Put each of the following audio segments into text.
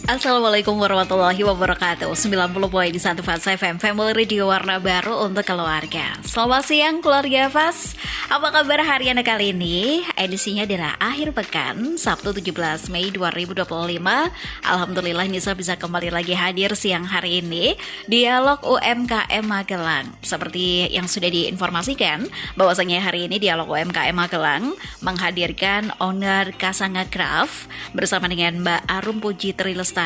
Assalamualaikum warahmatullahi wabarakatuh. 90.1 Fast FM Family Radio, warna baru untuk keluarga. Selamat siang keluarga Fast. Apa kabar hari Anda kali ini? Edisinya adalah akhir pekan, Sabtu 17 Mei 2025. Alhamdulillah Nisa bisa kembali lagi hadir siang hari ini Dialog UMKM Magelang. Seperti yang sudah diinformasikan, bahwasanya hari ini Dialog UMKM Magelang menghadirkan owner Kasanga Craft bersama dengan Mbak Arum Puji Trilestari,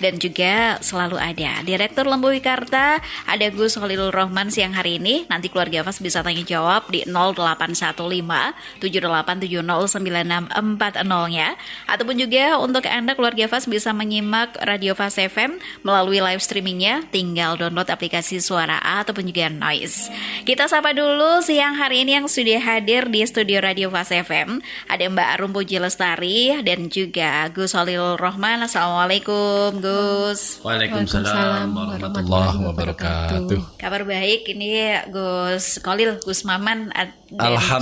dan juga selalu ada Direktur Lembu Wikarta, ada Gus Khalilur Rahman siang hari ini. Nanti keluarga Fast bisa tanya jawab di 0815 78709640 nya, ataupun juga untuk Anda keluarga Fast bisa menyimak Radio Fast FM melalui live streamingnya, tinggal download aplikasi Suara A ataupun juga Noise. Kita sapa dulu siang hari ini yang sudah hadir di studio Radio Fast FM. Ada Mbak Arum Puji Lestari dan juga Gus Khalilur Rahman. Assalamualaikum Gus. Waalaikumsalam warahmatullahi wabarakatuh. Kabar baik ini Gus Khalil, Gus Maman, dan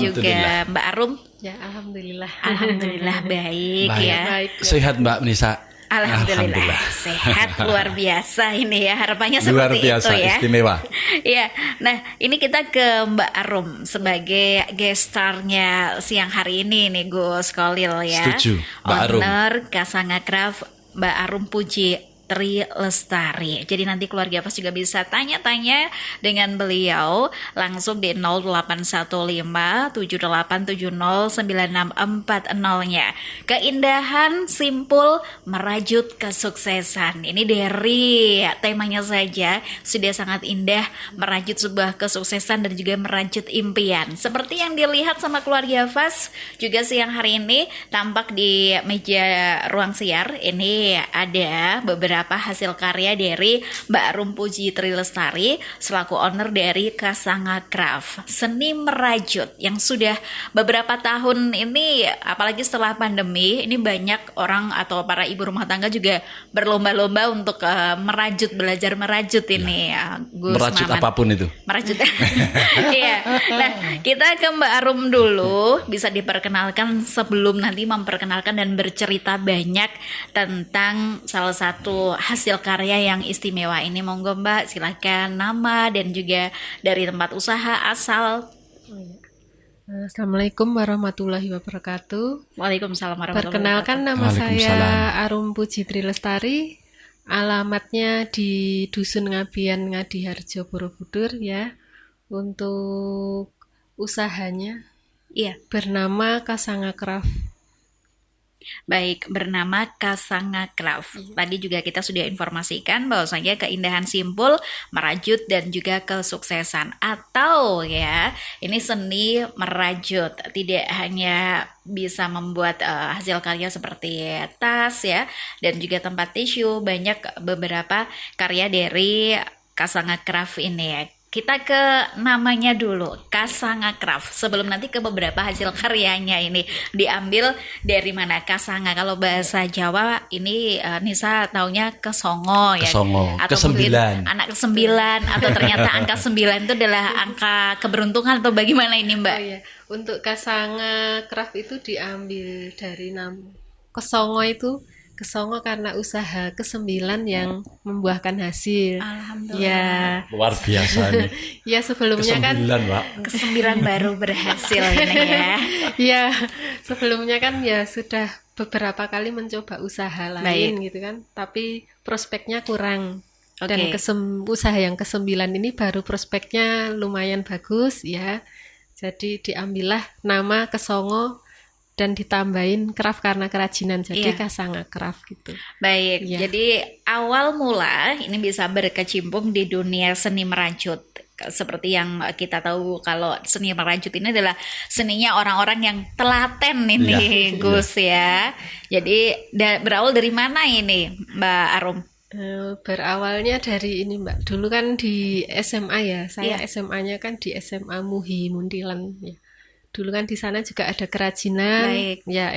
juga Mbak Arum. Ya, alhamdulillah. Alhamdulillah baik ya. Baik. Sehat Mbak Nisa. Alhamdulillah sehat luar biasa ini ya, harapannya luar seperti biasa, itu ya. Istimewa. Iya. Nah, ini kita ke Mbak Arum sebagai gestarnya siang hari ini nih Gus Khalil ya. Setuju, Mbak Arum. Owner Kasanga Craft, Mbak Arum Puji Trilestari. Jadi nanti keluarga Fast juga bisa tanya-tanya dengan beliau langsung di 0815 78709640 nya. Keindahan simpul merajut kesuksesan. Ini dari temanya saja sudah sangat indah, merajut sebuah kesuksesan dan juga merajut impian. Seperti yang dilihat sama keluarga Fast juga siang hari ini tampak di meja ruang siar. Ini ada beberapa hasil karya dari Mbak Arum Puji Trilestari selaku owner dari Kasanga Craft, seni merajut yang sudah beberapa tahun ini, apalagi setelah pandemi ini banyak orang atau para ibu rumah tangga juga berlomba-lomba untuk merajut, belajar merajut ini ya, Gus merajut Maman. Apapun itu Merajut. Iya. Nah, kita ke Mbak Arum dulu, bisa diperkenalkan sebelum nanti memperkenalkan dan bercerita banyak tentang salah satu hasil karya yang istimewa ini. Monggo Mbak, silakan nama dan juga dari tempat usaha asal. Assalamualaikum warahmatullahi wabarakatuh. Waalaikumsalam warahmatullahi Perkenalkan, nama Waalaikumsalam. saya Arum Puji Trilestari. Alamatnya di Dusun Ngabian, Ngadiharjo, Borobudur ya. Untuk usahanya Iya, bernama Kasanga Craft. baik, bernama Kasanga Craft. Tadi juga kita sudah informasikan bahwasanya keindahan simpul merajut dan juga kesuksesan, atau ya ini seni merajut tidak hanya bisa membuat hasil karya seperti tas ya dan juga tempat tisu, banyak beberapa karya dari Kasanga Craft ini ya. Kita ke namanya dulu, Kasanga Craft. Sebelum nanti ke beberapa hasil karyanya ini diambil dari mana Kasanga? Kalau bahasa Jawa ini Nisa taunya Kesongo ya. Kesongo, Atau kesembilan. mungkin anak kesembilan, atau ternyata angka 9 itu adalah angka keberuntungan, atau bagaimana ini Mbak? Oh iya, untuk Kasanga Craft itu diambil dari nama Kesongo itu. Kesongo karena usaha ke-9 yang membuahkan hasil. Alhamdulillah. Ya, luar biasa nih. ya sebelumnya kan Kesembilan Mbak. Ke-9 baru berhasil ini ya. ya, sebelumnya kan ya sudah beberapa kali mencoba usaha lain gitu kan, tapi prospeknya kurang. Dan Oke. usaha yang ke-9 ini baru prospeknya lumayan bagus ya. Jadi diambillah nama Kesongo dan ditambahin craft karena kerajinan, jadi Iya. Kasanga Craft gitu. Baik, Ya. jadi awal mula ini bisa berkecimpung di dunia seni merajut. Seperti yang kita tahu kalau seni merajut ini adalah seninya orang-orang yang telaten ini Iya. Gus ya. Jadi berawal dari mana ini Mbak Arum? Berawalnya dari ini Mbak, dulu kan di SMA ya, saya Iya. SMA-nya kan di SMA Muhi Muntilan ya. Dulu kan di sana juga ada kerajinan, Baik. ya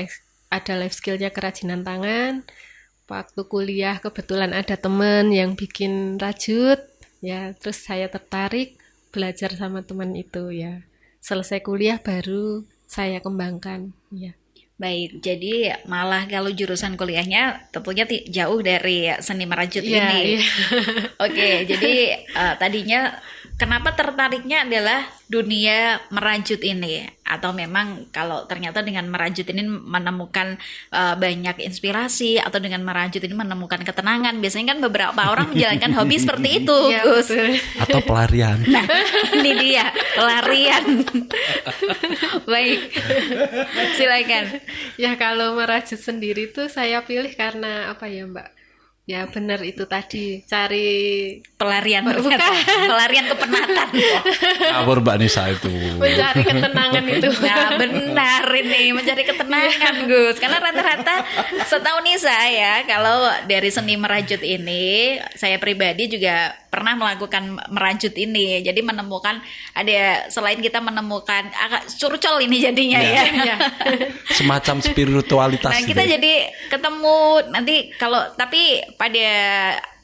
ada life skill-nya kerajinan tangan. Waktu kuliah kebetulan ada teman yang bikin rajut, ya terus saya tertarik belajar sama teman itu ya. Selesai kuliah baru saya kembangkan, ya. Baik, jadi malah kalau jurusan kuliahnya tentunya jauh dari seni merajut Iya, ini. iya. Oke, jadi tadinya kenapa tertariknya adalah dunia merajut ini? Atau memang kalau ternyata dengan merajut ini menemukan banyak inspirasi, atau dengan merajut ini menemukan ketenangan? Biasanya kan beberapa orang menjalankan hobi seperti itu, Iya, Gus. betul. Atau pelarian. Nah, ini dia pelarian. Baik, silakan. Ya kalau merajut sendiri tuh saya pilih karena apa ya Mbak? Ya benar itu tadi cari Pelarian ternyata. Pelarian kepenatan. Ngawur Mbak Nisa itu. mencari ketenangan itu. Nah benar ini mencari ketenangan Gus. Karena rata-rata setahu nih saya kalau dari seni merajut ini, saya pribadi juga pernah melakukan merajut ini. Jadi menemukan ada, selain kita menemukan agak curcol ini jadinya ya. Ya. Semacam spiritualitas Nah gitu. kita jadi ketemu nanti kalau, tapi pada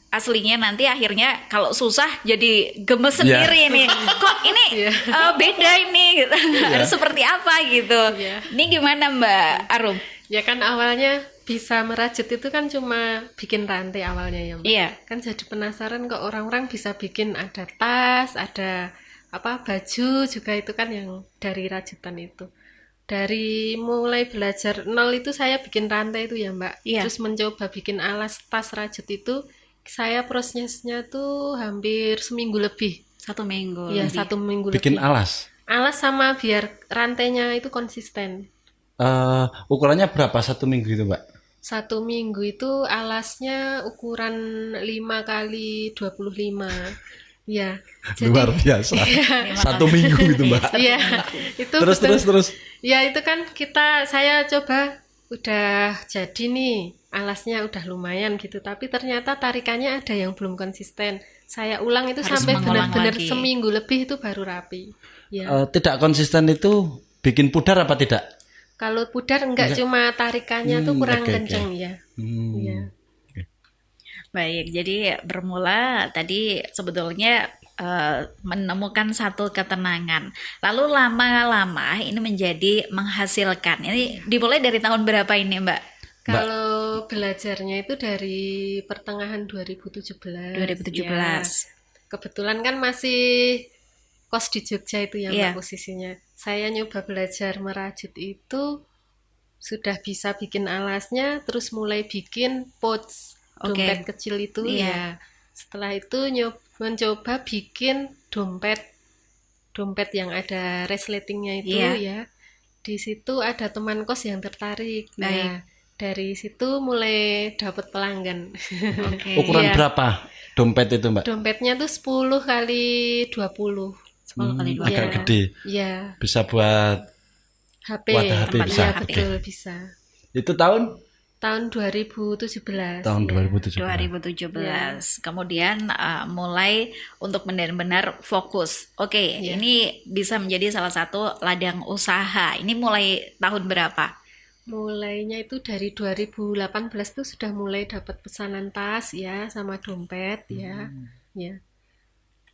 aslinya nanti akhirnya kalau susah jadi gemes sendiri nih. Kok ini beda ini gitu. Harus seperti apa gitu. Iya. Ini gimana Mbak Arum? Ya kan awalnya bisa merajut itu kan cuma bikin rantai awalnya ya Mbak. Iya. Kan jadi penasaran kok orang-orang bisa bikin ada tas, ada apa baju juga itu kan yang dari rajutan itu. Dari mulai belajar nol itu saya bikin rantai itu ya Mbak. Iya. Terus mencoba bikin alas tas rajut itu saya prosesnya tuh hampir seminggu lebih. 1 minggu. Iya, lebih. 1 minggu Bikin lebih. alas. Alas sama biar rantainya itu konsisten. Ukurannya berapa 1 minggu itu Mbak? 1 minggu itu alasnya ukuran 5 kali 25. Ya. Luar biasa. 1 minggu itu Mbak. Iya. Itu Terus betul. terus. Ya itu kan saya coba udah jadi nih alasnya udah lumayan gitu, tapi ternyata tarikannya ada yang belum konsisten. Saya ulang itu Harus sampai mengulang benar-benar lagi. seminggu lebih itu baru rapi. Ya. Tidak konsisten itu bikin pudar apa tidak? Kalau pudar enggak, cuma tarikannya tuh kurang oke, kenceng ya. Iya. Baik, jadi bermula tadi sebetulnya menemukan satu ketenangan. Lalu lama-lama ini menjadi menghasilkan. Ini dimulai dari tahun berapa ini Mbak? Kalau belajarnya itu dari pertengahan 2017. 2017. Ya. Kebetulan kan masih kos di Jogja itu ya Iya. Mbak posisinya. Saya nyoba belajar merajut itu sudah bisa bikin alasnya, terus mulai bikin pouch Oke. dompet kecil itu Iya. ya. Setelah itu mencoba bikin dompet yang ada resletingnya itu Iya. ya. Di situ ada teman kos yang tertarik. Baik. Nah, dari situ mulai dapat pelanggan. Oke. Ukuran Iya. berapa dompet itu Mbak? Dompetnya tuh 10 kali 20. 10 kali 20. Agak Iya. gede. Iya, Bisa buat HP. Wadah HP bisa. Iya, Oke. betul bisa. itu tahun Tahun 2017. tahun ya. 2017. 2017. Kemudian mulai untuk benar-benar fokus. Oke, Iya. ini bisa menjadi salah satu ladang usaha. Ini mulai tahun berapa? Mulainya itu dari 2018 tuh sudah mulai dapat pesanan tas ya sama dompet ya. Ya.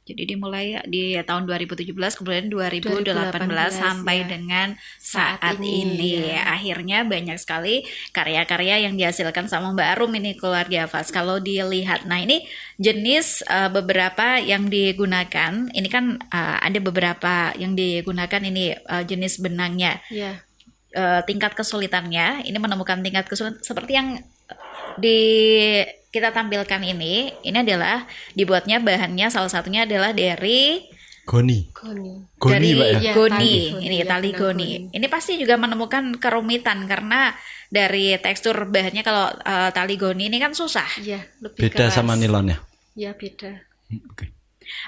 Jadi dimulai di tahun 2017, kemudian 2018 sampai ya. dengan saat Saat ini. ini, ya. Akhirnya banyak sekali karya-karya yang dihasilkan sama Mbak Arum ini keluarga Fas. Kalau dilihat, nah ini jenis beberapa yang digunakan. Ini kan ada beberapa yang digunakan ini jenis benangnya. Ya. Tingkat kesulitannya, ini menemukan tingkat kesulitan seperti yang kita tampilkan ini adalah dibuatnya bahannya salah satunya adalah dari Goni. Goni. dari Mbak ya? Iya, goni. tali Ini ya, tali benang goni. Ini pasti juga menemukan kerumitan karena dari tekstur bahannya. Kalau tali goni ini kan susah. Iya, lebih Beda keras. sama nilonnya. Ya, beda. Oke.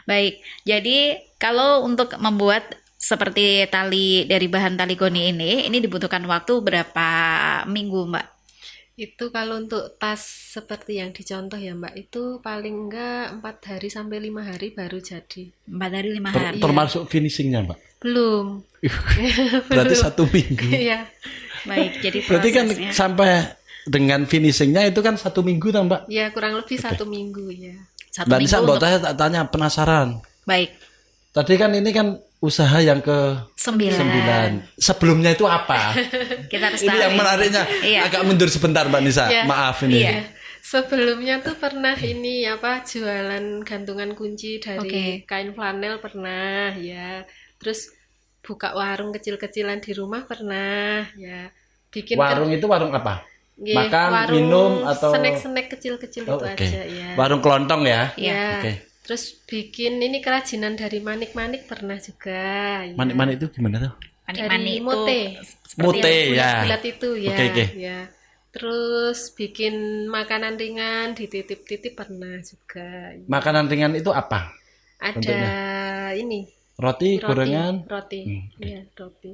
Baik, jadi kalau untuk membuat seperti tali dari bahan tali goni ini dibutuhkan waktu berapa minggu Mbak? Itu kalau untuk tas seperti yang dicontoh ya Mbak, itu paling enggak 4 hari sampai 5 hari baru jadi. 4 hari 5 hari. Termasuk finishingnya Mbak. Belum. Berarti 1 minggu. Iya. Baik, jadi Berarti kan prosesnya. sampai dengan finishingnya itu kan 1 minggu kan Mbak? Ya kurang lebih 1 minggu ya. 1 Mbak minggu Nisa, untuk. tak tanya penasaran. Baik. Tadi kan ini kan usaha yang ke 9. Sebelumnya itu apa? Kita harus Ini tahu. yang menariknya. Iya. Agak mundur sebentar Mbak Nisa. Iya. Maaf ini. Iya. Sebelumnya tuh pernah ini jualan gantungan kunci Oke. dari kain flanel pernah ya. Terus buka warung kecil-kecilan di rumah pernah ya. Bikin Warung itu warung apa? Nggih, makan, warung minum atau snack-snack kecil-kecil Oh, itu oke. aja ya. Warung kelontong ya. Ya. Oke. Terus bikin ini kerajinan dari manik-manik pernah juga ya. Manik-manik itu gimana tuh? Manik-manik Dari itu mote. seperti Mote yang- ya. Bulat itu ya. Oke, oke. Ya. Terus bikin makanan ringan dititip-titip pernah juga. Ya. Makanan ringan itu apa? Ada bentuknya? ini Roti, gorengan. roti. oke. Ya, roti.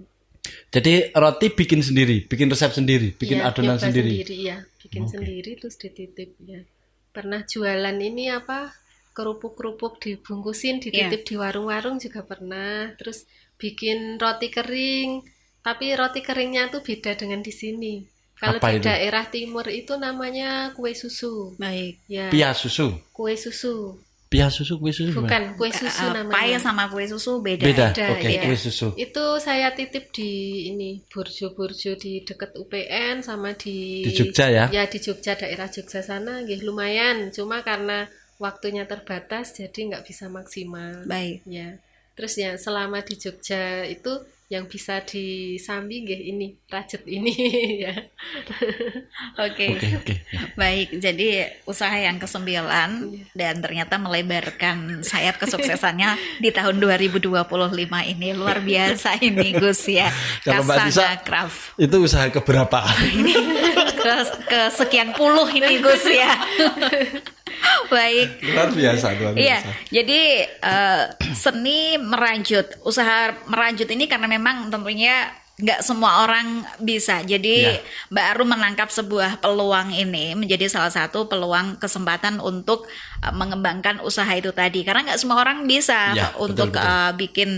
Jadi roti bikin sendiri, bikin resep sendiri, bikin Ya, adonan nyoba sendiri. ya. Bikin Oke. sendiri terus dititip ya. Pernah jualan ini kerupuk-kerupuk dibungkusin dititip di warung-warung juga pernah. Terus bikin roti kering, tapi roti keringnya tuh beda dengan di sini. Kalau Apa di itu? daerah timur itu namanya kue susu. Baik. Ya, Pia susu. kue susu. Pia susu, kue susu gimana? Bukan, kue susu Pai namanya. sama kue susu beda. Beda. Beda, Oke, ya. kue susu. Itu saya titip di ini burjo-burjo di dekat UPN sama Di Jogja ya. Ya di Jogja, daerah Jogja sana nggih lumayan. Cuma karena waktunya terbatas jadi nggak bisa maksimal. Baik. Ya. Terus ya selama di Jogja itu yang bisa disambi nggih ini rajut ini ya. Oke. Oke. Baik, jadi usaha yang ke-9 dan ternyata melebarkan sayap kesuksesannya di tahun 2025 ini. Luar biasa ini Gus ya. Kalau Mbak Nisa, Kasanga Craft. Itu usaha keberapa? Ke sekian puluh ini Gus ya. Baik. Luar biasa, luar biasa. Iya, jadi seni merajut, usaha merajut ini karena memang tentunya nggak semua orang bisa. Jadi Iya. Mbak Arum menangkap sebuah peluang ini menjadi salah satu peluang kesempatan untuk mengembangkan usaha itu tadi. Karena nggak semua orang bisa Iya, untuk betul. bikin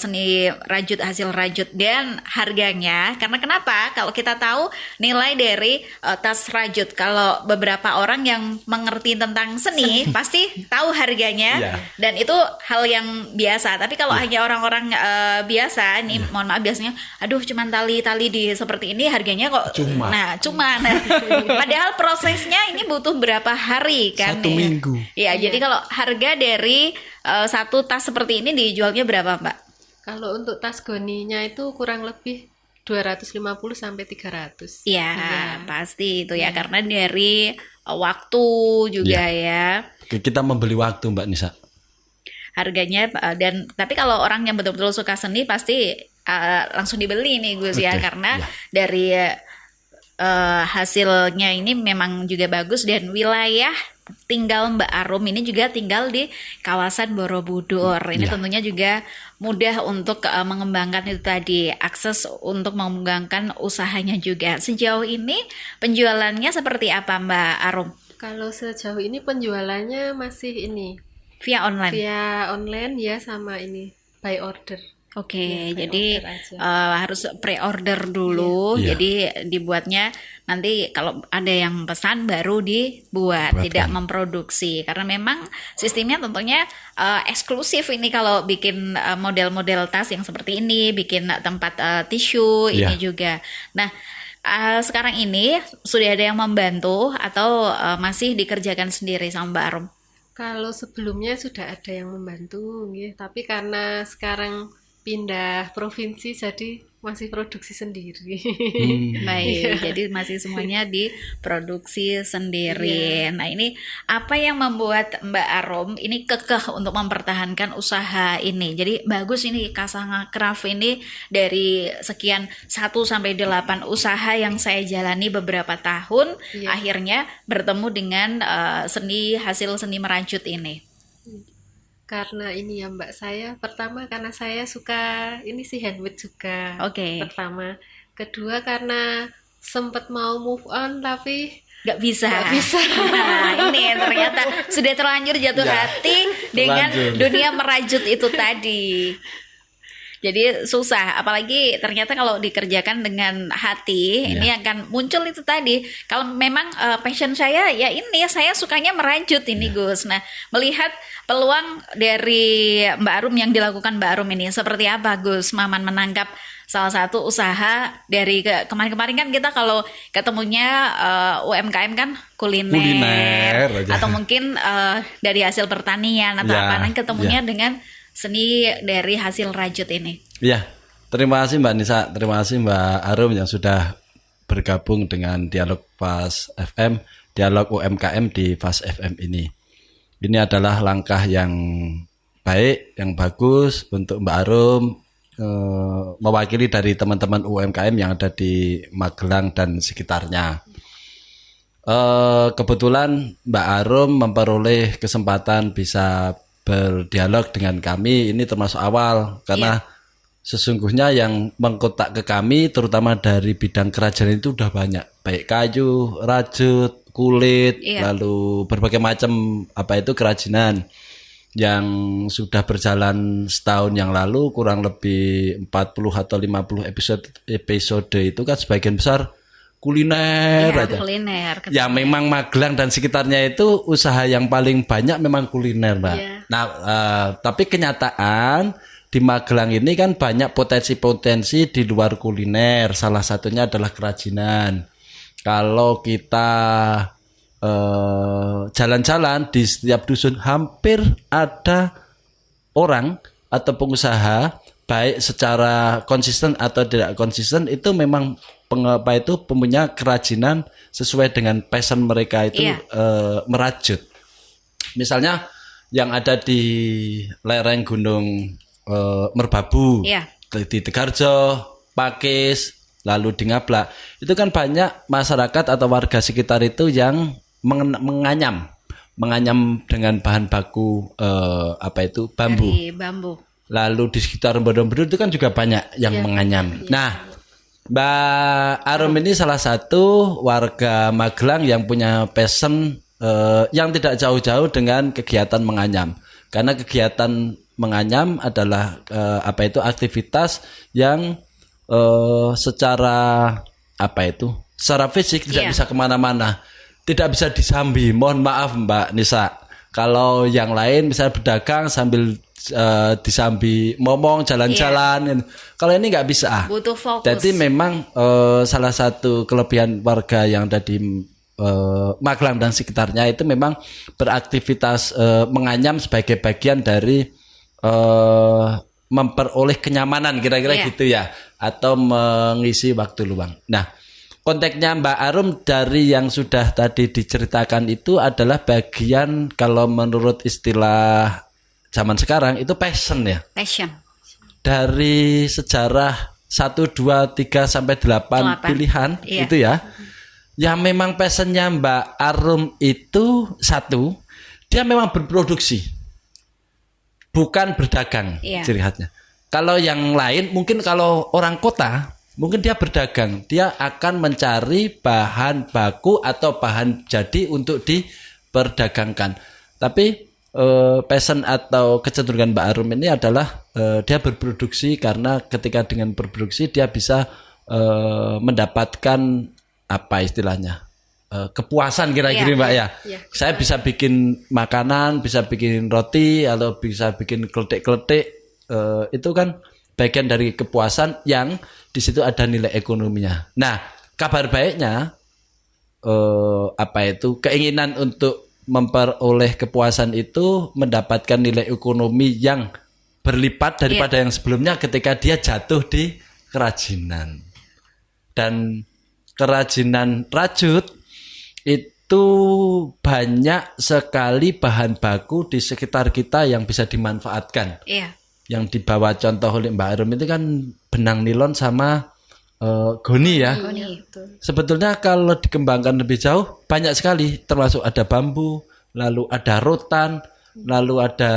seni rajut, hasil rajut, dan harganya. Karena kenapa? Kalau kita tahu nilai dari tas rajut, kalau beberapa orang yang mengerti tentang seni pasti tahu harganya. Iya. Dan itu hal yang biasa. Tapi kalau hanya orang-orang biasa, ini mohon maaf biasanya, aduh cuman tali-tali di seperti ini harganya kok Cuma. cuma. Padahal prosesnya ini butuh berapa hari kan? 1 minggu. Ya, jadi kalau harga dari satu tas seperti ini dijualnya berapa, Mbak? Kalau untuk tas goninya itu kurang lebih 250 sampai 300. Ya, Iya. pasti itu ya karena dari waktu juga ya. Oke, kita membeli waktu Mbak Nisa. Harganya dan tapi kalau orang yang betul-betul suka seni pasti langsung dibeli nih Gus ya Oke, karena ya. dari hasilnya ini memang juga bagus dan wilayah tinggal Mbak Arum ini juga tinggal di kawasan Borobudur. Ini Ya. tentunya juga mudah untuk mengembangkan itu tadi, akses untuk mengembangkan usahanya juga. Sejauh ini penjualannya seperti apa Mbak Arum? Kalau sejauh ini penjualannya masih ini Via online. via online ya sama ini by order. Oke, Iya, jadi pre-order aja. harus pre-order dulu. Iya. Jadi dibuatnya nanti kalau ada yang pesan baru dibuat, Buatkan. tidak memproduksi. Karena memang sistemnya tentunya eksklusif ini kalau bikin model-model tas yang seperti ini, bikin tempat tisu ini Iya. juga. Nah, sekarang ini sudah ada yang membantu atau masih dikerjakan sendiri sama Mbak Arum? Kalau sebelumnya sudah ada yang membantu, nggih. Tapi karena sekarang pindah provinsi, jadi masih produksi sendiri. Baik, jadi masih semuanya diproduksi sendiri. Nah, ini apa yang membuat Mbak Arum ini kekeh untuk mempertahankan usaha ini? Jadi bagus ini Kasanga Craft ini dari sekian 1 sampai 8 usaha yang saya jalani beberapa tahun, Iya. akhirnya bertemu dengan hasil seni merajut ini. Karena ini ya Mbak, saya pertama karena saya suka ini sih handmade juga. Oke. Pertama, kedua karena sempat mau move on tapi Gak bisa. Nggak bisa. Nah, ini ternyata sudah terlanjur jatuh Ya, hati dengan terlanjur. dunia merajut itu tadi. Jadi susah, apalagi ternyata kalau dikerjakan dengan hati, ini akan muncul itu tadi. Kalau memang passion saya ya ini, saya sukanya merajut ini Gus. Nah, melihat peluang dari Mbak Arum yang dilakukan Mbak Arum ini seperti apa Gus? Maman menangkap salah satu usaha dari kemarin-kemarin kan kita kalau ketemunya UMKM kan kuliner aja. atau mungkin dari hasil pertanian atau apa, nah ketemunya dengan seni dari hasil rajut ini. Ya, terima kasih Mbak Nisa, terima kasih Mbak Arum yang sudah bergabung dengan Dialog Fast FM, Dialog UMKM di Fast FM ini. Ini adalah langkah yang baik, yang bagus untuk Mbak Arum mewakili dari teman-teman UMKM yang ada di Magelang dan sekitarnya. Kebetulan Mbak Arum memperoleh kesempatan bisa berdialog dengan kami, ini termasuk awal karena sesungguhnya yang mengkontak ke kami terutama dari bidang kerajinan itu udah banyak, baik kayu, rajut, kulit, lalu berbagai macam kerajinan yang sudah berjalan setahun yang lalu, kurang lebih 40 atau 50 episode itu kan sebagian besar kuliner aja. Kuliner. Ya memang Magelang dan sekitarnya itu usaha yang paling banyak memang kuliner, Mbak. Nah, tapi kenyataan di Magelang ini kan banyak potensi-potensi di luar kuliner. Salah satunya adalah kerajinan. Kalau kita jalan-jalan di setiap dusun hampir ada orang atau pengusaha baik secara konsisten atau tidak konsisten itu memang punya kerajinan sesuai dengan passion mereka itu merajut. Misalnya yang ada di lereng Gunung Merbabu, di Tegarjo, Pakis, lalu di Ngablak, itu kan banyak masyarakat atau warga sekitar itu yang menganyam dengan bahan baku bambu. Dari bambu. Lalu di sekitar Bodombedu itu kan juga banyak yang menganyam. Nah, Mbak Arum ini salah satu warga Magelang yang punya passion yang tidak jauh-jauh dengan kegiatan menganyam. Karena kegiatan menganyam adalah aktivitas yang secara fisik tidak bisa kemana-mana, tidak bisa disambi. Mohon maaf Mbak Nisa, kalau yang lain misalnya berdagang sambil disambi ngomong jalan-jalan, kalau ini nggak bisa. Butuh fokus. Jadi memang salah satu kelebihan warga yang ada di Magelang dan sekitarnya itu memang beraktivitas menganyam sebagai bagian dari memperoleh kenyamanan kira-kira gitu ya, atau mengisi waktu luang. Nah, konteksnya Mbak Arum dari yang sudah tadi diceritakan itu adalah bagian, kalau menurut istilah zaman sekarang itu passion ya. Passion. Dari sejarah 1, 2, 3 sampai 8 pilihan itu ya. Yang memang passionnya Mbak Arum itu satu, dia memang berproduksi. Bukan berdagang ciri khasnya. Kalau yang lain mungkin kalau orang kota mungkin dia berdagang, dia akan mencari bahan baku atau bahan jadi untuk diperdagangkan. Tapi passion atau kecenderungan Mbak Arum ini adalah dia berproduksi, karena ketika dengan berproduksi dia bisa mendapatkan kepuasan kira-kira Mbak ya. Saya bisa bikin makanan, bisa bikin roti, atau bisa bikin kletik-kletik, itu kan bagian dari kepuasan yang di situ ada nilai ekonominya. Nah, kabar baiknya keinginan untuk memperoleh kepuasan itu mendapatkan nilai ekonomi yang berlipat daripada yang sebelumnya ketika dia jatuh di kerajinan. Dan kerajinan rajut itu banyak sekali bahan baku di sekitar kita yang bisa dimanfaatkan. Yang dibawa contoh oleh Mbak Arum itu kan benang nilon sama goni ya. Sebetulnya kalau dikembangkan lebih jauh banyak sekali, termasuk ada bambu, lalu ada rotan, lalu ada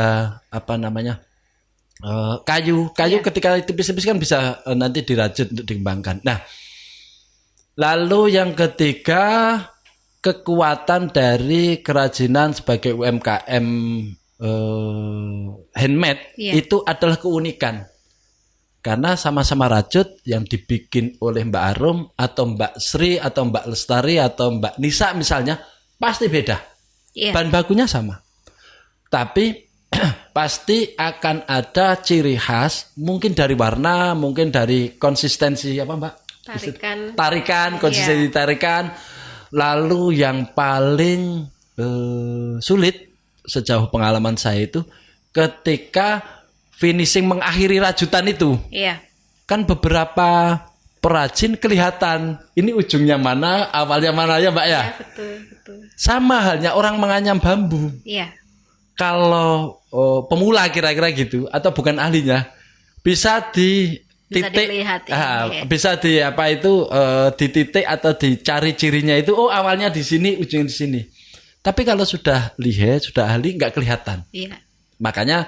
kayu ketika tipis-tipis kan bisa nanti dirajut untuk dikembangkan. Nah, lalu yang ketiga, kekuatan dari kerajinan sebagai UMKM handmade itu adalah keunikan. Karena sama-sama rajut yang dibikin oleh Mbak Arum atau Mbak Sri atau Mbak Lestari atau Mbak Nisa misalnya pasti beda. Iya. Bahan bakunya sama. Tapi pasti akan ada ciri khas, mungkin dari warna, mungkin dari konsistensi apa Mbak? Tarikan, konsistensi tarikan. Lalu yang paling sulit sejauh pengalaman saya itu ketika finishing mengakhiri rajutan itu. Iya. Kan beberapa perajin kelihatan ini ujungnya mana, awalnya mana ya Mbak ya? Iya, betul. Sama halnya orang menganyam bambu. Iya. Kalau pemula kira-kira gitu atau bukan ahlinya bisa di titik, dilihat bisa di apa itu di titik atau dicari cirinya itu awalnya di sini ujungnya di sini. Tapi kalau sudah lihai, sudah ahli nggak kelihatan. Iya. Makanya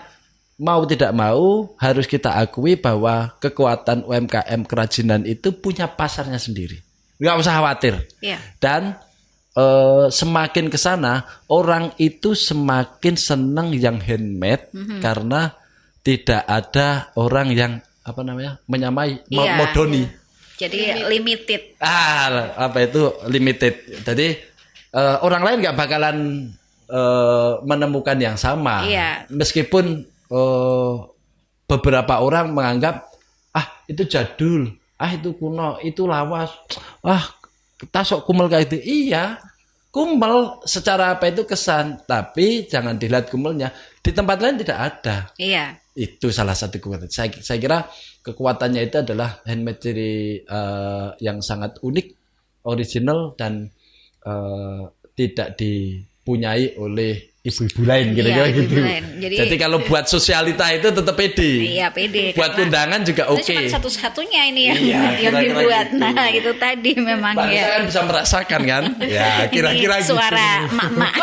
mau tidak mau harus kita akui bahwa kekuatan UMKM kerajinan itu punya pasarnya sendiri. Nggak usah khawatir. Iya. Dan semakin ke sana orang itu semakin senang yang handmade karena tidak ada orang yang apa namanya menyamai modoni. Jadi limited. Apa itu limited. Jadi orang lain nggak bakalan menemukan yang sama. Iya. Meskipun beberapa orang menganggap itu jadul, itu kuno, itu lawas, tasok kumel kayak itu. Iya, kumel secara apa itu kesan, tapi jangan dilihat kumelnya. Di tempat lain tidak ada. Iya. Itu salah satu kekuatan. Saya kira kekuatannya itu adalah handmade yang sangat unik, original dan tidak dipunyai oleh ibu-ibu lain kira-kira gitu. Jadi kalau buat sosialita itu tetap pede. Iya, pede. Buat undangan juga oke. Itu cuma satu-satunya ini yang dibuat. Gitu. Nah, itu tadi memang Bang, ya. Saya kan bisa merasakan kan? Ya, kira-kira gitu. Suara emak-emak.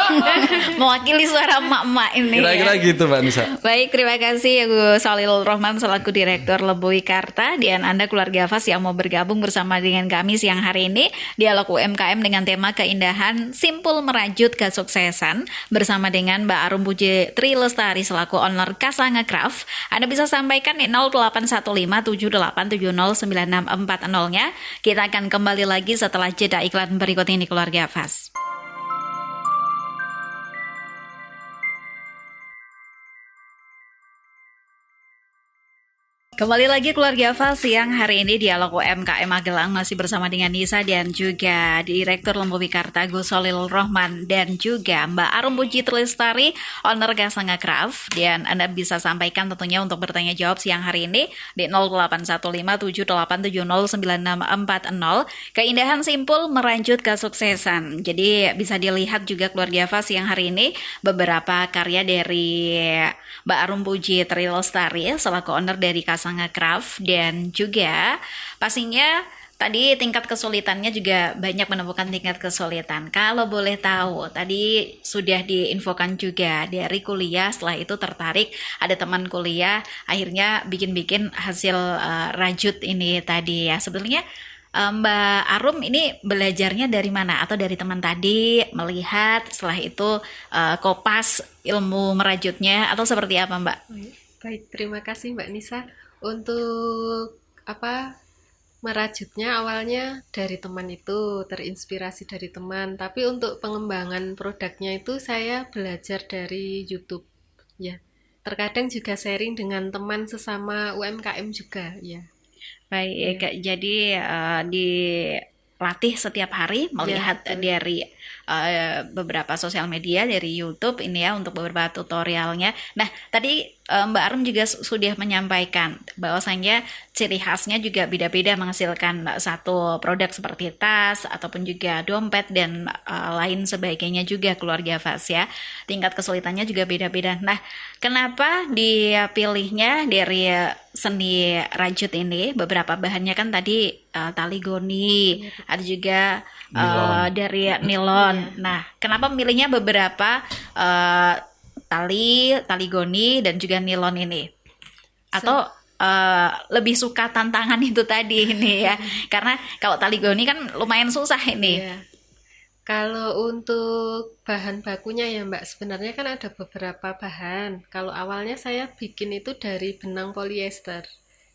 Mewakili suara emak-emak ini. Kira-kira gitu, Mbak Nisa. Baik, terima kasih Gus Solil Rohman selaku Direktur Lebui Karta dan Anda keluarga Fas yang mau bergabung bersama dengan kami siang hari ini Dialog UMKM dengan tema keindahan simpul merajut kesuksesan bersama dengan Mbak Arum Puji Tri Lestari selaku owner Kasanga Craft. Anda bisa sampaikan di 081578709640-nya. Kita akan kembali lagi setelah jeda iklan berikut ini keluarga Fas. Kembali lagi keluarga Fas siang hari ini Dialog UMKM Magelang masih bersama dengan Nisa dan juga Direktur Lebui Karta Gus Solil Rohman dan juga Mbak Arum Puji Lestari owner Kasanga Craft dan Anda bisa sampaikan tentunya untuk bertanya jawab siang hari ini di 081578709640 keindahan simpul meranjut kesuksesan. Jadi bisa dilihat juga keluarga Fas siang hari ini beberapa karya dari Mbak Arum Puji Tri Lestari selaku owner dari Kasanga Craft dan juga pastinya tadi tingkat kesulitannya juga banyak menemukan tingkat kesulitan. Kalau boleh tahu, tadi sudah diinfokan juga dari kuliah, setelah itu tertarik ada teman kuliah akhirnya bikin-bikin hasil rajut ini tadi ya. Sebenarnya Mbak Arum ini belajarnya dari mana? Atau dari teman tadi melihat setelah itu kopas ilmu merajutnya atau seperti apa Mbak? Baik, terima kasih Mbak Nisa. Untuk merajutnya awalnya dari teman itu, terinspirasi dari teman. Tapi untuk pengembangan produknya itu saya belajar dari YouTube ya. Terkadang juga sharing dengan teman sesama UMKM juga ya. Baik, jadi dilatih setiap hari melihat dari beberapa sosial media dari YouTube ini ya untuk beberapa tutorialnya. Nah, tadi Mbak Arum juga sudah menyampaikan bahwasanya ciri khasnya juga beda-beda menghasilkan satu produk seperti tas ataupun juga dompet dan lain sebagainya juga keluarga Fas ya. Tingkat kesulitannya juga beda-beda. Nah, kenapa dipilihnya dari seni rajut ini? Beberapa bahannya kan tadi tali goni, ada juga dari nilon. Nah, kenapa memilihnya beberapa tali goni dan juga nilon ini? Atau lebih suka tantangan itu tadi ini ya? Karena kalau tali goni kan lumayan susah ini. Iya. Kalau untuk bahan bakunya ya Mbak, sebenarnya kan ada beberapa bahan. Kalau awalnya saya bikin itu dari benang polyester.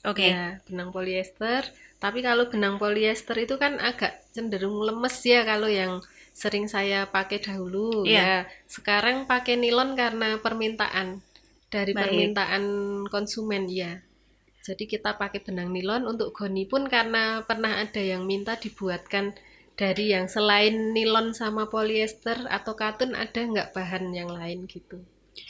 Oke. Ya, benang polyester. Tapi kalau benang polyester itu kan agak cenderung lemes ya kalau yang sering saya pakai dahulu. Iya. Ya, sekarang pakai nilon karena permintaan dari Baik. permintaan konsumen ya. Jadi kita pakai benang nilon. Untuk goni pun karena pernah ada yang minta dibuatkan dari yang selain nilon sama polyester atau katun, ada nggak bahan yang lain gitu.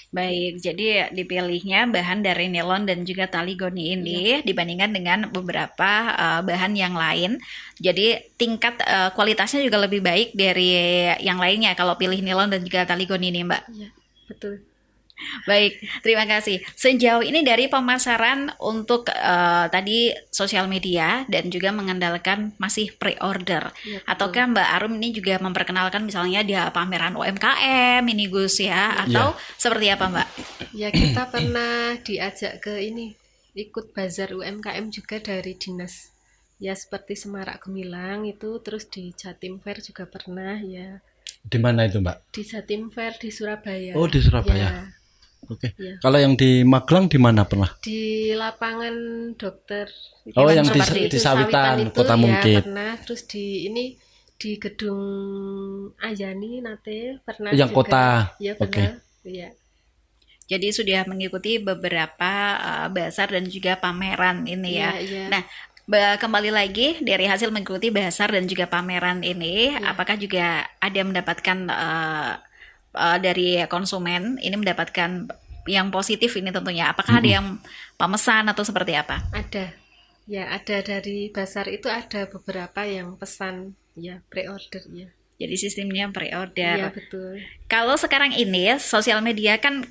Baik, jadi dipilihnya bahan dari nilon dan juga tali goni ini dibandingkan dengan beberapa bahan yang lain. Jadi tingkat kualitasnya juga lebih baik dari yang lainnya kalau pilih nilon dan juga tali goni ini, Mbak. Iya, betul. Baik, terima kasih. Sejauh ini dari pemasaran untuk tadi sosial media dan juga mengandalkan masih pre-order. Iya, betul. Ataukah Mbak Arum ini juga memperkenalkan misalnya di pameran UMKM ini Gus ya, atau seperti apa Mbak? Ya, kita pernah diajak ke ini, ikut bazar UMKM juga dari dinas. Ya, seperti Semarak Gemilang itu, terus di Jatim Fair juga pernah ya. Di mana itu, Mbak? Di Jatim Fair di Surabaya. Oh, di Surabaya. Ya, Oke. Ya. Kalau yang di Magelang di mana pernah? di lapangan dokter. Oh, yang seperti di Sawitan, itu, Kota ya, Mungkit. pernah. Terus di ini di gedung Ayani Nate pernah Yang juga. kota. Ya, Oke. benar. Iya. Jadi sudah mengikuti beberapa bazar dan juga pameran ini ya. Iya, iya. Nah, kembali lagi dari hasil mengikuti bazar dan juga pameran ini, apakah juga ada mendapatkan dari konsumen ini mendapatkan yang positif ini tentunya? Apakah ada yang pemesan atau seperti apa? Ada. Ya, ada dari bazar itu ada beberapa yang pesan ya pre-order ya. Jadi sistemnya Iya, pre-order. betul. Kalau sekarang ini sosial media kan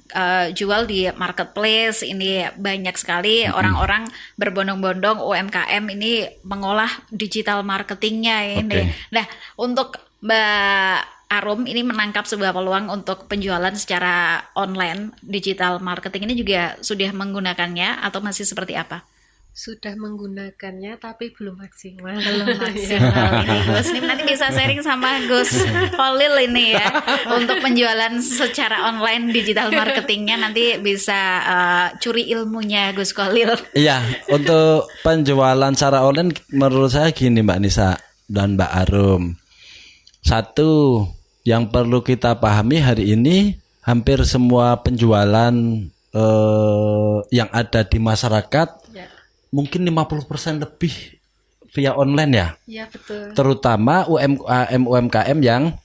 jual di marketplace ini banyak sekali orang-orang berbondong-bondong UMKM ini mengolah digital marketingnya ini. Oke. Nah, untuk Mbak Arum ini menangkap sebuah peluang untuk penjualan secara online digital marketing ini juga sudah menggunakannya atau masih seperti apa? Sudah menggunakannya tapi belum maksimal. Belum maksimal ini Gus. Ini nanti bisa sharing sama Gus Khalil ini ya untuk penjualan secara online digital marketingnya, nanti bisa curi ilmunya Gus Khalil. Iya, untuk penjualan secara online menurut saya gini Mbak Nisa dan Mbak Arum. Satu, yang perlu kita pahami hari ini hampir semua penjualan yang ada di masyarakat Ya. mungkin 50% lebih via online ya. Iya, betul. Terutama UMKM yang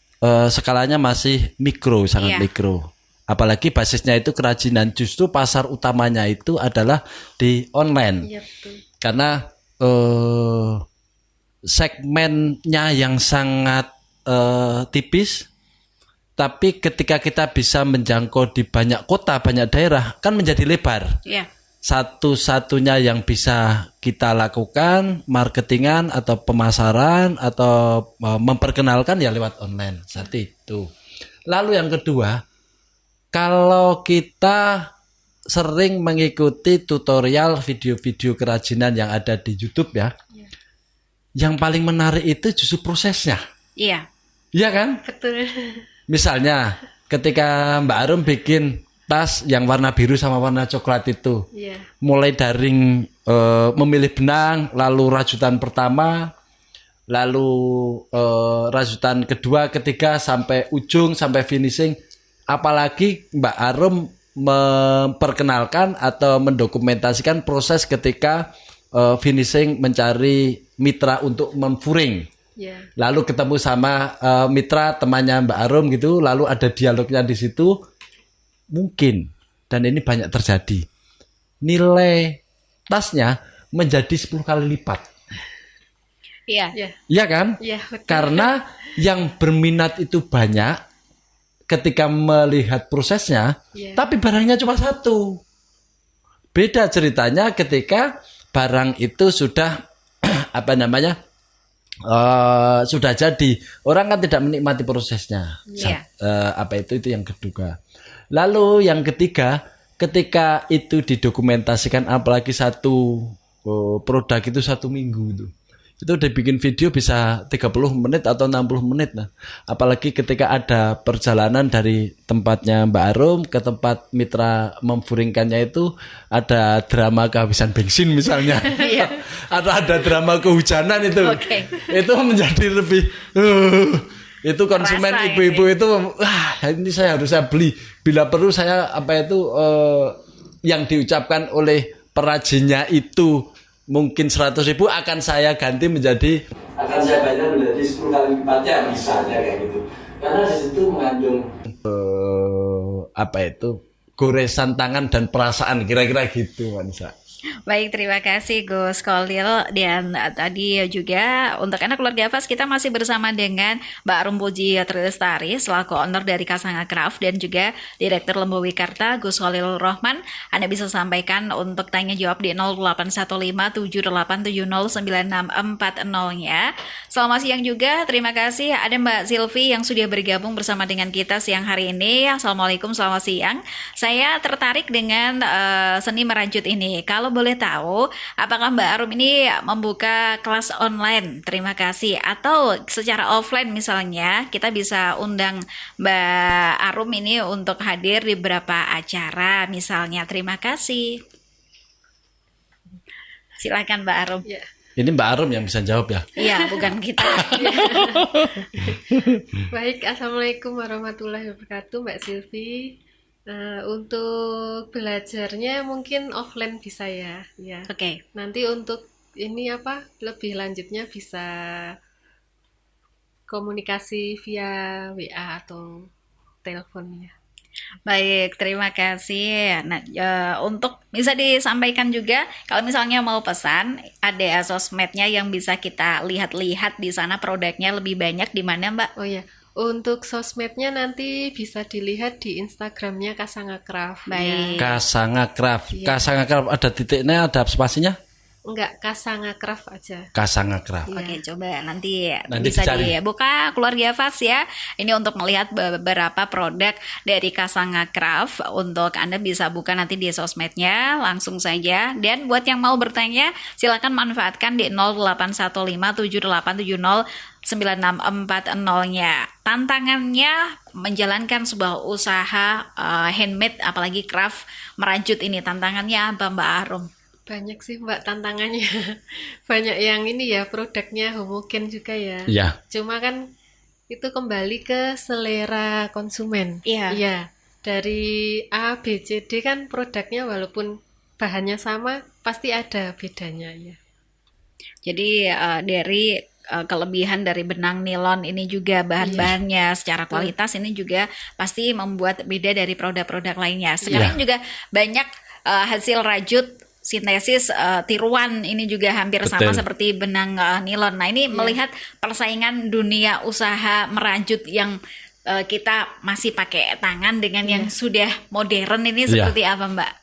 skalanya masih mikro, sangat Iya. mikro. Apalagi basisnya itu kerajinan, justru pasar utamanya itu adalah di online. Iya, betul. Karena segmennya yang sangat tipis, tapi ketika kita bisa menjangkau di banyak kota, banyak daerah, kan menjadi lebar. Iya. Satu-satunya yang bisa kita lakukan marketingan atau pemasaran atau memperkenalkan ya lewat online. Satu itu. Lalu yang kedua, kalau kita sering mengikuti tutorial video-video kerajinan yang ada di YouTube ya, yang paling menarik itu justru prosesnya. Iya. Iya kan? Betul. Misalnya ketika Mbak Arum bikin tas yang warna biru sama warna coklat itu, Iya. mulai dari memilih benang, lalu rajutan pertama, lalu rajutan kedua, ketiga, sampai ujung, sampai finishing. Apalagi Mbak Arum memperkenalkan atau mendokumentasikan proses ketika finishing mencari mitra untuk memfuring. Ya. Lalu ketemu sama mitra temannya Mbak Arum gitu, lalu ada dialognya di situ. Mungkin, dan ini banyak terjadi, nilai tasnya menjadi 10 kali lipat. Iya. Ya. Iya kan? Iya, betul. Karena yang berminat itu banyak ketika melihat prosesnya, Iya. tapi barangnya cuma satu. Beda ceritanya ketika barang itu sudah apa namanya? Sudah jadi, orang kan tidak menikmati prosesnya. Iya. Apa itu yang kedua. Lalu yang ketiga, ketika itu didokumentasikan, apalagi satu produk itu 1 minggu itu, Itu udah bikin video bisa 30 menit atau 60 menit. Nah, apalagi ketika ada perjalanan dari tempatnya Mbak Arum ke tempat mitra memfuringkannya itu ada drama kehabisan bensin misalnya. Atau ada drama kehujanan itu. Itu menjadi lebih itu konsumen Rasa ibu-ibu itu ini saya harus beli. Bila perlu saya yang diucapkan oleh perajinnya itu mungkin 100.000 akan saya ganti menjadi akan saya bayar menjadi 10 kali lipatnya misalnya kayak gitu. Karena di situ mengandung goresan tangan dan perasaan kira-kira gitu Mansa. Baik, terima kasih Gus Kolil. Dan tadi juga untuk anak keluarga Fas kita masih bersama dengan Mbak Arum Puji Trilestari selaku owner dari Kasanga Craft dan juga Direktur Lembu Wikarta Gus Kolil Rohman. Anda bisa sampaikan untuk tanya jawab di 081578709640 ya. Selamat siang juga, terima kasih. Ada Mbak Silvi yang sudah bergabung bersama dengan kita siang hari ini. Assalamualaikum, selamat siang. Saya tertarik dengan seni merajut ini. Kalau boleh tahu, apakah Mbak Arum ini membuka kelas online? Terima kasih. Atau secara offline misalnya, kita bisa undang Mbak Arum ini untuk hadir di beberapa acara misalnya. Terima kasih. Silakan Mbak Arum. Ya. Ini Mbak Arum yang bisa jawab ya? Iya, bukan kita. Baik, Assalamualaikum warahmatullahi wabarakatuh Mbak Silvi. Untuk belajarnya mungkin offline bisa ya. Oke. Nanti untuk ini lebih lanjutnya bisa komunikasi via WA atau telepon ya. Baik, terima kasih. Nah, untuk bisa disampaikan juga kalau misalnya mau pesan, ada sosmednya yang bisa kita lihat-lihat di sana produknya lebih banyak di mana, Mbak? Oh ya. Untuk sosmednya nanti bisa dilihat di Instagramnya Kasanga Craft. Baik. Kasanga Craft. Iya. Kasanga Craft ada titiknya, ada spasinya? Enggak, Kasanga Craft aja. Kasanga Craft. Oke, coba nanti bisa dicari. dibuka keluarga Fas ya. Ini untuk melihat beberapa produk dari Kasanga Craft. Untuk Anda bisa buka nanti di sosmednya langsung saja. Dan buat yang mau bertanya, silakan manfaatkan di 081578709640-nya. Tantangannya menjalankan sebuah usaha handmade, apalagi craft merajut ini. Tantangannya apa Mbak Arum? Banyak sih Mbak tantangannya. Banyak yang ini ya, produknya homogen juga ya. Iya. Cuma kan itu kembali ke selera konsumen. Iya. Iya. Dari A, B, C, D kan produknya walaupun bahannya sama, pasti ada bedanya ya. Jadi dari kelebihan dari benang nilon ini juga bahan-bahannya secara kualitas ini juga pasti membuat beda dari produk-produk lainnya. Sekarang juga banyak hasil rajut sintesis tiruan ini juga hampir sama seperti benang nilon. Nah ini melihat persaingan dunia usaha merajut yang kita masih pakai tangan dengan yang sudah modern ini seperti apa Mbak?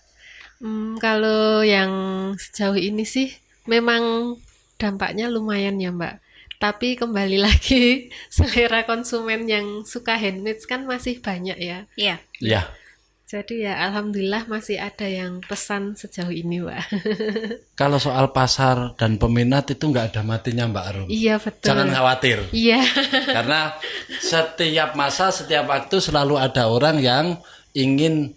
Kalau yang sejauh ini sih memang dampaknya lumayan ya Mbak. Tapi kembali lagi selera konsumen yang suka handmade kan masih banyak ya. Iya. Iya. Jadi ya alhamdulillah masih ada yang pesan sejauh ini Mbak. Kalau soal pasar dan peminat itu nggak ada matinya Mbak Arum. Iya betul. Jangan khawatir. Iya. Karena setiap masa, setiap waktu selalu ada orang yang ingin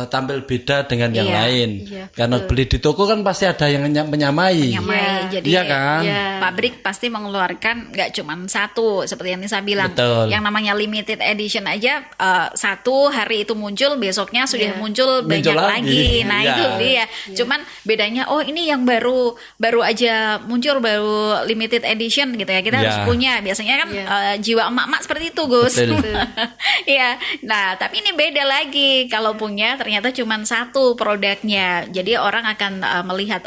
tampil beda dengan yang lain. Iya, Karena beli di toko kan pasti ada yang menyamai. Jadi iya kan? Pabrik pasti mengeluarkan nggak cuma satu seperti yang Nisa bilang. Betul. Yang namanya limited edition aja satu hari itu muncul, besoknya sudah muncul banyak lagi. Nah itu dia. Cuman bedanya ini yang baru aja muncul, baru limited edition gitu ya. Kita harus punya. Biasanya kan jiwa emak-emak seperti itu Gus. Iya. Nah tapi ini beda lagi kalau punya ternyata cuma satu produknya. Jadi orang akan melihat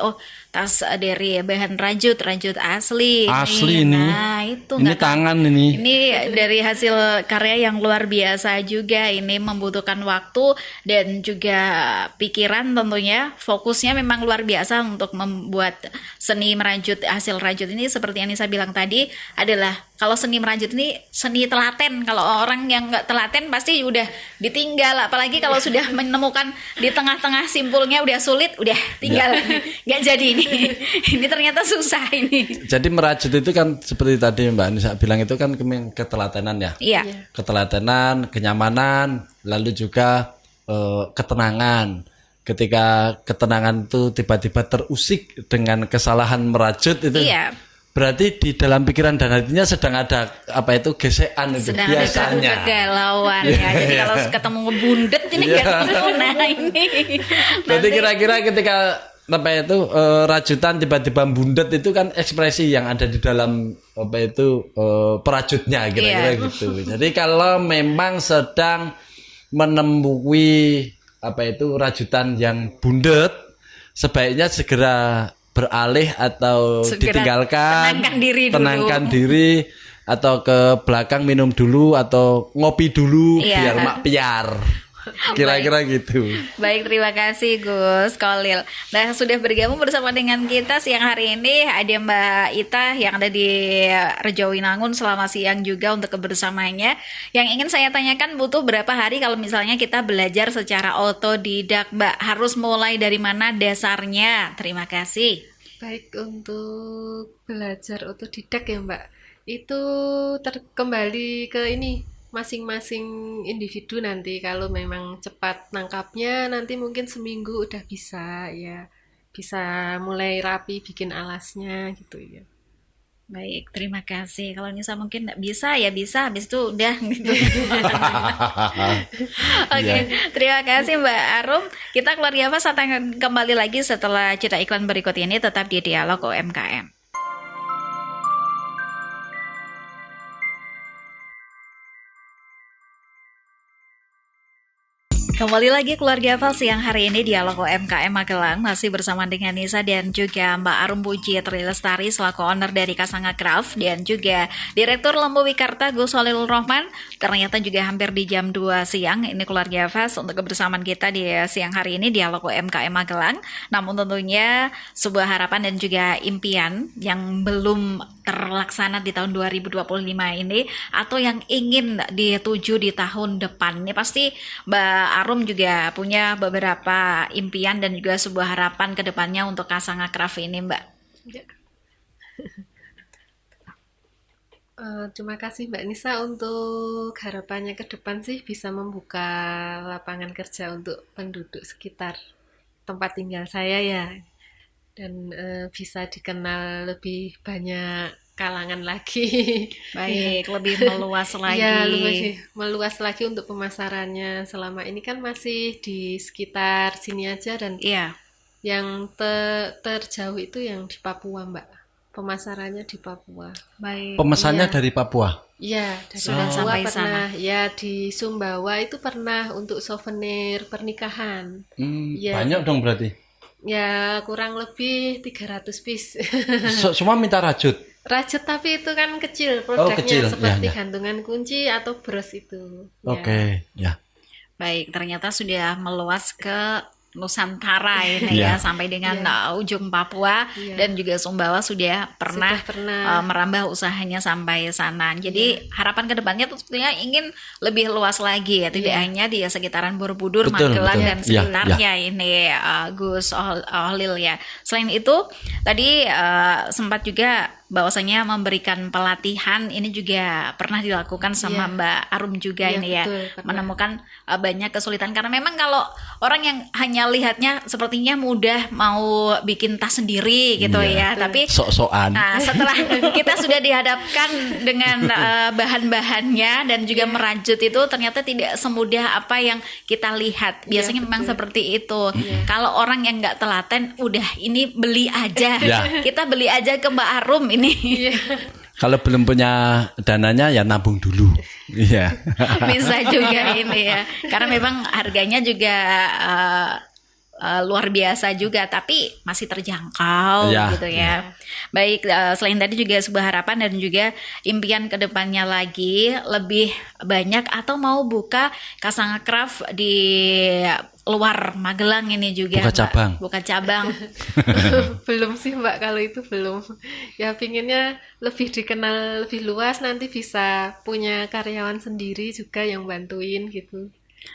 tas dari bahan rajut asli asli ini. Nah itu ini tangan ini dari hasil karya yang luar biasa juga. Ini membutuhkan waktu dan juga pikiran tentunya. Fokusnya memang luar biasa untuk membuat seni merajut, hasil rajut ini seperti yang Nisa bilang tadi adalah kalau seni merajut ini seni telaten. Kalau orang yang nggak telaten pasti udah ditinggal. Apalagi kalau sudah menemukan di tengah-tengah simpulnya udah sulit, udah tinggal. Nggak jadi ini. Ini ternyata susah ini. Jadi merajut itu kan seperti tadi Mbak Nisa bilang itu kan ketelatenan ya. Iya. Ketelatenan, kenyamanan, lalu juga ketenangan. Ketika ketenangan itu tiba-tiba terusik dengan kesalahan merajut itu. Iya. Berarti di dalam pikiran dan hatinya sedang ada apa itu gesekan itu sedang biasanya. ada kegalauan ya. Jadi kalau ketemu ngebundet ini nggak tahu. Nah ini. Berarti kira-kira ketika apa itu rajutan tiba-tiba bundet itu kan ekspresi yang ada di dalam apa itu perajutnya kira-kira gitu. Jadi kalau memang sedang menemui apa itu rajutan yang bundet, sebaiknya segera beralih atau segera ditinggalkan, tenangkan diri atau ke belakang minum dulu atau ngopi dulu biar mak piar. Kira-kira gitu. Baik, terima kasih Gus Kolil. Nah, sudah bergabung bersama dengan kita siang hari ini ada Mbak Ita yang ada di Rejowinangun. Selamat siang juga untuk kebersamanya. Yang ingin saya tanyakan, butuh berapa hari kalau misalnya kita belajar secara otodidak, Mbak? Harus mulai dari mana dasarnya? Terima kasih. Baik, untuk belajar otodidak ya Mbak, itu kembali ke ini masing-masing individu nanti. Kalau memang cepat nangkapnya nanti mungkin seminggu udah bisa ya, bisa mulai rapi bikin alasnya gitu ya. Baik, terima kasih. Kalau Nisa mungkin nggak bisa ya bisa, habis itu udah gitu. Oke, terima kasih Mbak Arum. Kita keluarga Fas akan kembali lagi setelah jeda iklan berikut ini, tetap di Dialog UMKM. Kembali lagi keluarga Fals yang hari ini Dialog UMKM Magelang masih bersama dengan Nisa dan juga Mbak Arum Puji Trilestari selaku owner dari Kasanga Craft dan juga Direktur Lembu Wikarta Gus Holilul Rohman. Ternyata juga hampir di jam 2 siang ini keluarga Fals untuk kebersamaan kita di siang hari ini Dialog UMKM Magelang. Namun tentunya sebuah harapan dan juga impian yang belum terlaksana di tahun 2025 ini atau yang ingin dituju di tahun depan. Ini pasti Mbak Arum juga punya beberapa impian dan juga sebuah harapan ke depannya untuk Kasanga Craft ini, Mbak. Ya. Terima kasih Mbak Nisa, untuk harapannya ke depan sih bisa membuka lapangan kerja untuk penduduk sekitar tempat tinggal saya ya, dan bisa dikenal lebih banyak kalangan lagi. Baik, lebih meluas lagi. Ya, lebih meluas lagi untuk pemasarannya. Selama ini kan masih di sekitar sini aja, dan yang terjauh itu yang di Papua, Mbak. Pemasarannya di Papua. Baik. Pemesannya dari Papua? Iya, dari sudah Papua sampai pernah. sana. Ya, di Sumbawa itu pernah untuk souvenir pernikahan. Ya, banyak dong berarti? Ya, kurang lebih 300 piece. Semua minta rajut? Rajut, tapi itu kan kecil produknya, kecil. seperti gantungan kunci atau bros itu. Oke, ya. Baik, ternyata sudah meluas ke Nusantara ini ya, sampai dengan ujung Papua dan juga Sumbawa sudah pernah merambah usahanya sampai sana. Jadi harapan kedepannya tentunya ingin lebih luas lagi ya, tidak hanya di sekitaran Borobudur, Magelang dan sekitarnya ini Gus Holil ya. Selain itu tadi sempat juga bahwasanya memberikan pelatihan ini juga pernah dilakukan sama Mbak Arum juga ini ya, betul, menemukan banyak kesulitan karena memang kalau orang yang hanya lihatnya sepertinya mudah mau bikin tas sendiri gitu ya, tapi sok-sokan. Nah, setelah kita sudah dihadapkan dengan bahan-bahannya dan juga merajut itu ternyata tidak semudah apa yang kita lihat. Biasanya memang seperti itu. Kalau orang yang nggak telaten, udah ini beli aja, kita beli aja ke Mbak Arum ini. Kalau belum punya dananya ya nabung dulu. Iya. Bisa juga ini ya. Karena memang harganya juga luar biasa juga, tapi masih terjangkau gitu ya. Baik, selain tadi juga sebuah harapan dan juga impian kedepannya lagi lebih banyak atau mau buka Kasanga Craft di luar Magelang ini juga Buka cabang. Buka cabang. Belum sih Mbak, kalau itu belum. Ya pinginnya lebih dikenal lebih luas, nanti bisa punya karyawan sendiri juga yang bantuin gitu.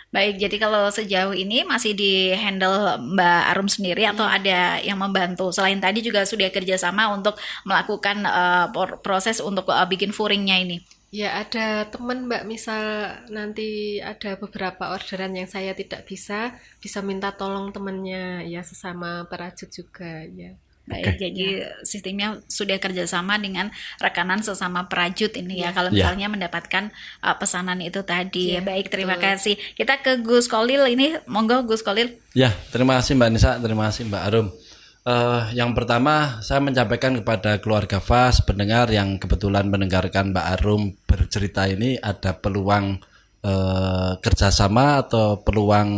Baik, jadi kalau sejauh ini masih di handle Mbak Arum sendiri atau ada yang membantu? Selain tadi juga sudah kerjasama untuk melakukan proses untuk bikin furingnya ini. Ya ada teman Mbak, misal nanti ada beberapa orderan yang saya tidak bisa minta tolong temannya, ya sesama perajut juga ya. Baik, jadi sistemnya sudah kerjasama dengan rekanan sesama perajut ini ya. Kalau misalnya mendapatkan pesanan itu tadi. Baik, terima kasih. Kita ke Gus Kolil ini, monggo Gus Kolil. Ya, terima kasih Mbak Nisa, terima kasih Mbak Arum. Yang pertama saya menyampaikan kepada keluarga Fas, pendengar yang kebetulan mendengarkan Mbak Arum bercerita ini, ada peluang kerjasama atau peluang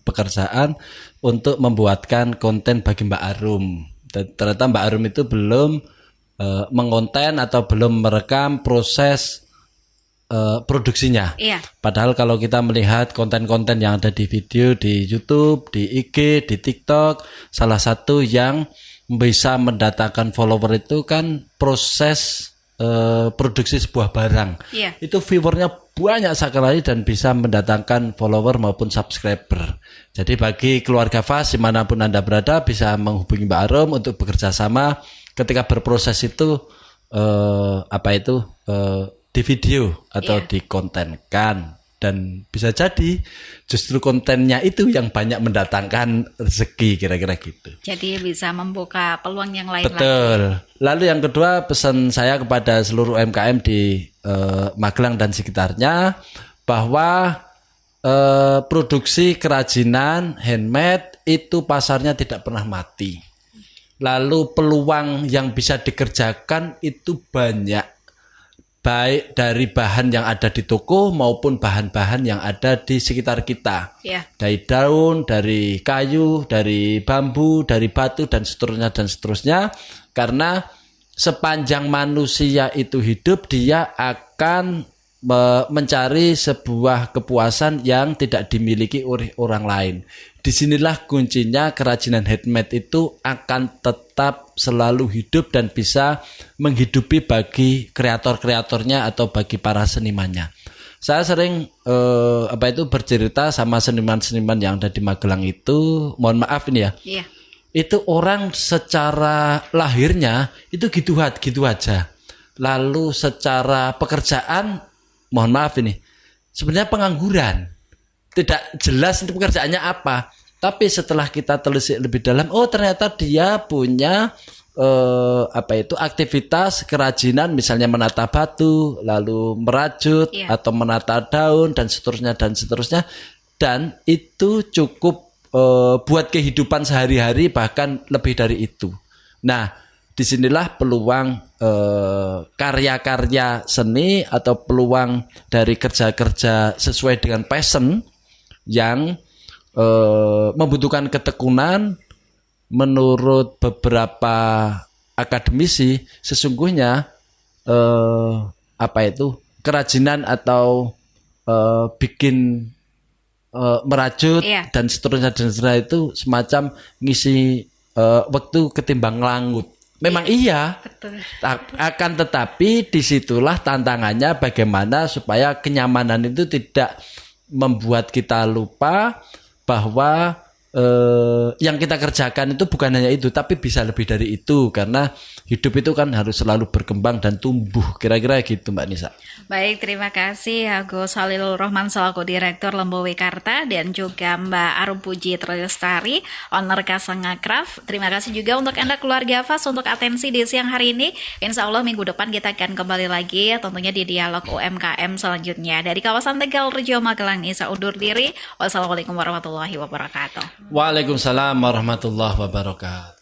pekerjaan untuk membuatkan konten bagi Mbak Arum. Ternyata Mbak Arum itu belum mengonten atau belum merekam proses produksinya. Iya. Padahal kalau kita melihat konten-konten yang ada di video, di YouTube, di IG, di TikTok, salah satu yang bisa mendatangkan follower itu kan proses produksi sebuah barang. Iya. Itu viewernya banyak sekali dan bisa mendatangkan follower maupun subscriber. Jadi bagi keluarga Fas dimanapun Anda berada bisa menghubungi Mbak Arum untuk bekerja sama ketika berproses itu di video atau dikontenkan, dan bisa jadi justru kontennya itu yang banyak mendatangkan rezeki, kira-kira gitu. Jadi bisa membuka peluang yang lain. Betul. Lalu yang kedua, pesan saya kepada seluruh UMKM di Magelang dan sekitarnya bahwa produksi kerajinan handmade itu pasarnya tidak pernah mati. Lalu peluang yang bisa dikerjakan itu banyak, baik dari bahan yang ada di toko maupun bahan-bahan yang ada di sekitar kita. Dari daun, dari kayu, dari bambu, dari batu dan seterusnya. Karena sepanjang manusia itu hidup, dia akan mencari sebuah kepuasan yang tidak dimiliki oleh orang lain. Disinilah kuncinya, kerajinan handmade itu akan tetap selalu hidup dan bisa menghidupi bagi kreator-kreatornya atau bagi para senimannya. Saya sering bercerita sama seniman-seniman yang ada di Magelang itu, mohon maaf ini ya. Iya. Itu orang secara lahirnya itu gitu aja. Lalu secara pekerjaan, mohon maaf ini, sebenarnya pengangguran. Tidak jelas itu pekerjaannya apa. Tapi setelah kita telisik lebih dalam, oh ternyata dia punya aktivitas kerajinan, misalnya menata batu, lalu merajut atau menata daun dan seterusnya. Dan itu cukup buat kehidupan sehari-hari, bahkan lebih dari itu. Nah, disinilah peluang karya-karya seni atau peluang dari kerja-kerja sesuai dengan passion yang membutuhkan ketekunan. Menurut beberapa akademisi, sesungguhnya kerajinan atau bikin merajut dan seterusnya itu semacam ngisi waktu ketimbang langut. Memang iya. Betul. Akan tetapi disitulah tantangannya, bagaimana supaya kenyamanan itu tidak membuat kita lupa bahwa yang kita kerjakan itu bukan hanya itu, tapi bisa lebih dari itu, karena hidup itu kan harus selalu berkembang dan tumbuh, kira-kira gitu Mbak Nisa. Baik, terima kasih Gus Halilur Rahman selaku Direktur Lembo Wikarta, dan juga Mbak Arum Puji Trilestari, owner Kasanga Craft. Terima kasih juga untuk Anda keluarga Fas untuk atensi di siang hari ini. Insya Allah minggu depan kita akan kembali lagi tentunya di dialog UMKM selanjutnya. Dari kawasan Tegal Rejo Magelang, Nisa undur diri. Wassalamualaikum warahmatullahi wabarakatuh. Waalaikumsalam warahmatullahi wabarakatuh.